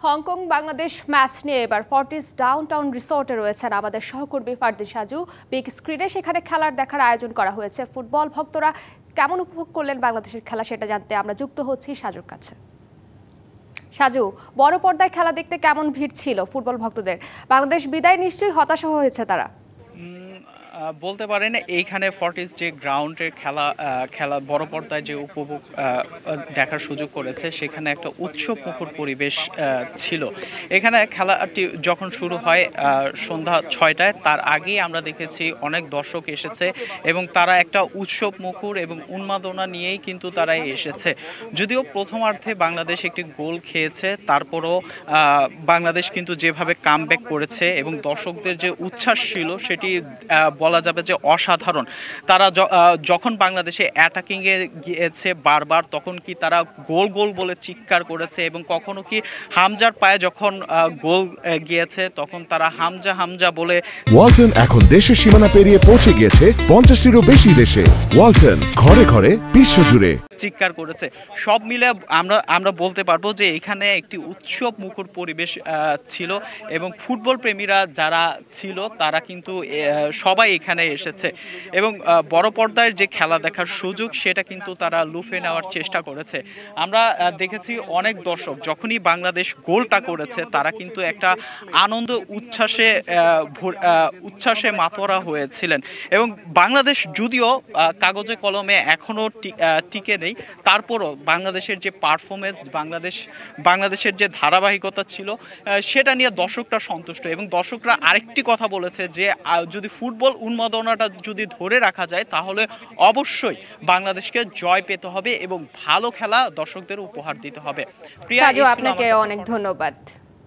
Hong Kong Bangladesh match নিয়ে এবার Fortis downtown রিসোর্টে রয়েছেন আমাদের সহকর্মী ফারদিন সাজু। বিগ স্ক্রিনে সেখানে খেলার দেখার আয়োজন করা হয়েছে। ফুটবল ভক্তরা কেমন উপভোগ করলেন বাংলাদেশের খেলা সেটা জানতে আমরা যুক্ত হচ্ছি সাজুর কাছে। সাজু, বড় পর্দায় খেলা দেখতে কেমন ভিড় ছিল ফুটবল ভক্তদের? বাংলাদেশ বিদায় নিশ্চয়ই হতাশা হয়েছে তারা। বলতে পারেন এইখানে ফর্টিস যে গ্রাউন্ডের খেলা বড় পর্দায় যে উপভোগ দেখার সুযোগ করেছে সেখানে একটা উৎসব মুখর পরিবেশ ছিল। এখানে খেলাটি যখন শুরু হয় সন্ধ্যা 6টায়, তার আগেই আমরা দেখেছি অনেক দর্শক এসেছে এবং তারা একটা উৎসব মুখর এবং উন্মাদনা নিয়েই কিন্তু তারা এসেছে। যদিও প্রথমার্ধে বাংলাদেশ একটি গোল খেয়েছে, তারপরও বাংলাদেশ কিন্তু যেভাবে কামব্যাক করেছে এবং দর্শকদের যে উচ্ছ্বাস ছিল সেটি বলা যাবে যে অসাধারণ। তারা যখন বাংলাদেশে অ্যাটাকিংয়ে গিয়েছে বারবার, তখন কি তারা গোল গোল বলে চিৎকার করেছে এবং কখনো কি হামজার পায়ে যখন গোল গিয়েছে তখন তারা হামজা হামজা বলে। ওয়ালটন এখন দেশের সীমানা পেরিয়ে পৌঁছে গিয়েছে 50টিরও বেশি দেশে। ওয়ালটন ঘরে ঘরে বিশ্বজুড়ে চিৎকার করেছে। সব মিলে আমরা বলতে পারবো যে এখানে একটি উৎসব মুখর পরিবেশ ছিল এবং ফুটবল প্রেমীরা যারা ছিল তারা কিন্তু সবাই এখানে এসেছে এবং বড় পর্দায় যে খেলা দেখার সুযোগ সেটা কিন্তু তারা লুফে নেওয়ার চেষ্টা করেছে। আমরা দেখেছি অনেক দর্শক যখনই বাংলাদেশ গোলটা করেছে তারা কিন্তু একটা আনন্দ উচ্ছ্বাসে মাতোয়ারা হয়েছিলেন এবং বাংলাদেশ যদিও কাগজে কলমে এখনো টিকে নেই, তারপরও বাংলাদেশের যে পারফরমেন্স, বাংলাদেশের যে ধারাবাহিকতা ছিল সেটা নিয়ে দর্শকরা সন্তুষ্ট এবং দর্শকরা আরেকটি কথা বলেছে যে যদি ফুটবল উন্মাদনাটা যদি ধরে রাখা যায় তাহলে অবশ্যই বাংলাদেশকে জয় পেতে হবে এবং ভালো খেলা দর্শকদের উপহার দিতে হবে। প্রিয়া, আপনাকে অনেক ধন্যবাদ।